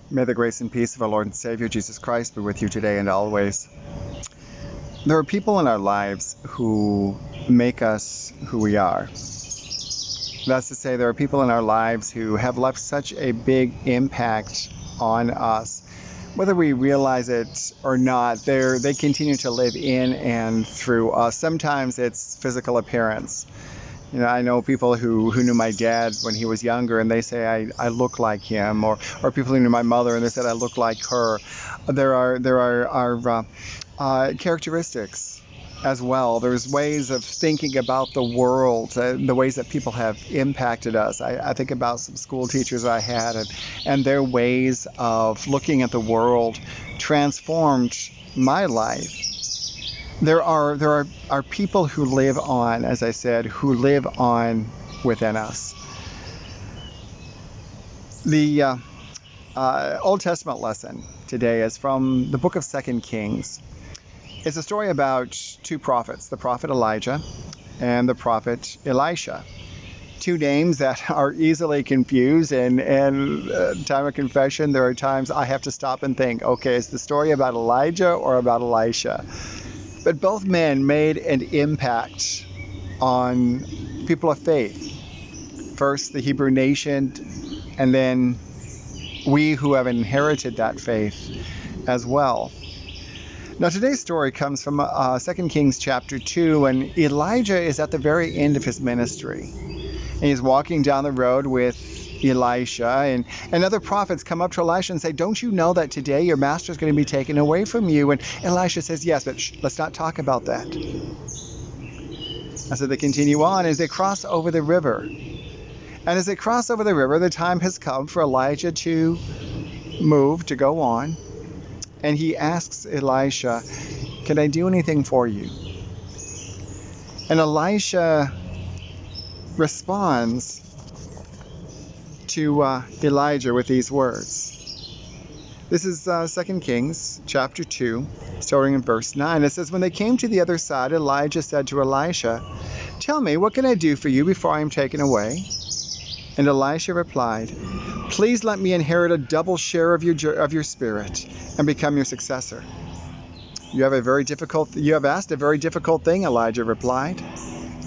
May the grace and peace of our Lord and Savior Jesus Christ be with you today and always. There are people in our lives who make us who we are. That's to say, there are people in our lives who have left such a big impact on us. Whether we realize it or not, they continue to live in and through us. Sometimes it's physical appearance. I know people who knew my dad when he was younger, and they say I look like him, or people who knew my mother and they said I look like her. There are characteristics as well. There's ways of thinking about the world, the ways that people have impacted us. I think about some school teachers I had, and their ways of looking at the world transformed my life. There are people who live on, as I said, who live on within us. The Old Testament lesson today is from the book of 2 Kings. It's a story about two prophets, the prophet Elijah and the prophet Elisha. Two names that are easily confused, and time of confession, there are times I have to stop and think, okay, is the story about Elijah or about Elisha? But both men made an impact on people of faith. First, the Hebrew nation, and then we who have inherited that faith as well. Now, today's story comes from 2 Kings chapter 2, and Elijah is at the very end of his ministry. And he's walking down the road with Elisha, and other prophets come up to Elisha and say, don't you know that today your master is going to be taken away from you? And Elisha says, yes, but let's not talk about that. And so they continue on as they cross over the river. And as they cross over the river, the time has come for Elijah to move, to go on. And he asks Elisha, can I do anything for you? And Elisha responds to Elijah with these words. This is 2 Kings chapter 2, starting in verse 9. It says, when they came to the other side, Elijah said to Elisha, tell me, what can I do for you before I am taken away? And Elisha replied, please let me inherit a double share of your spirit and become your successor. You have asked a very difficult thing, Elijah replied.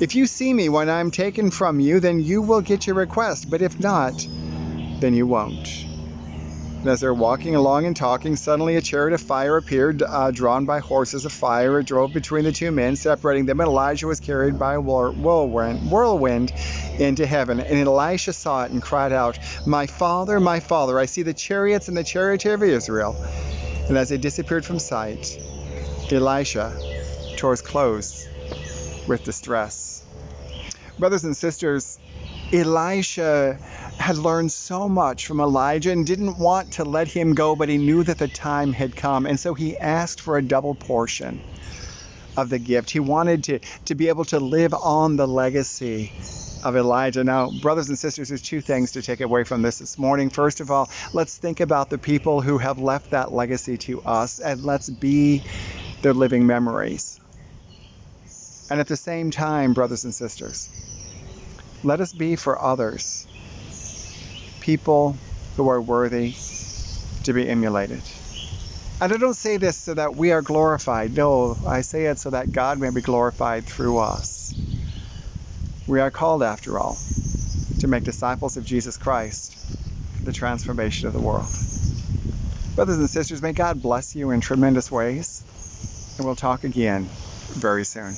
If you see me when I am taken from you, then you will get your request, but if not, then you won't. And as they're walking along and talking, suddenly a chariot of fire appeared, drawn by horses of fire. It drove between the two men, separating them, and Elijah was carried by a whirlwind into heaven. And Elisha saw it and cried out, my father, I see the chariots and the charioteer of Israel. And as they disappeared from sight, Elisha tore his clothes with distress. Brothers and sisters, Elisha had learned so much from Elijah and didn't want to let him go, but he knew that the time had come, and so he asked for a double portion of the gift. He wanted to be able to live on the legacy of Elijah. Now, brothers and sisters, there's two things to take away from this morning. First of all, let's think about the people who have left that legacy to us, and let's be their living memories. And at the same time, brothers and sisters, let us be for others people who are worthy to be emulated. And I don't say this so that we are glorified. No, I say it so that God may be glorified through us. We are called, after all, to make disciples of Jesus Christ for the transformation of the world. Brothers and sisters, may God bless you in tremendous ways, and we'll talk again very soon.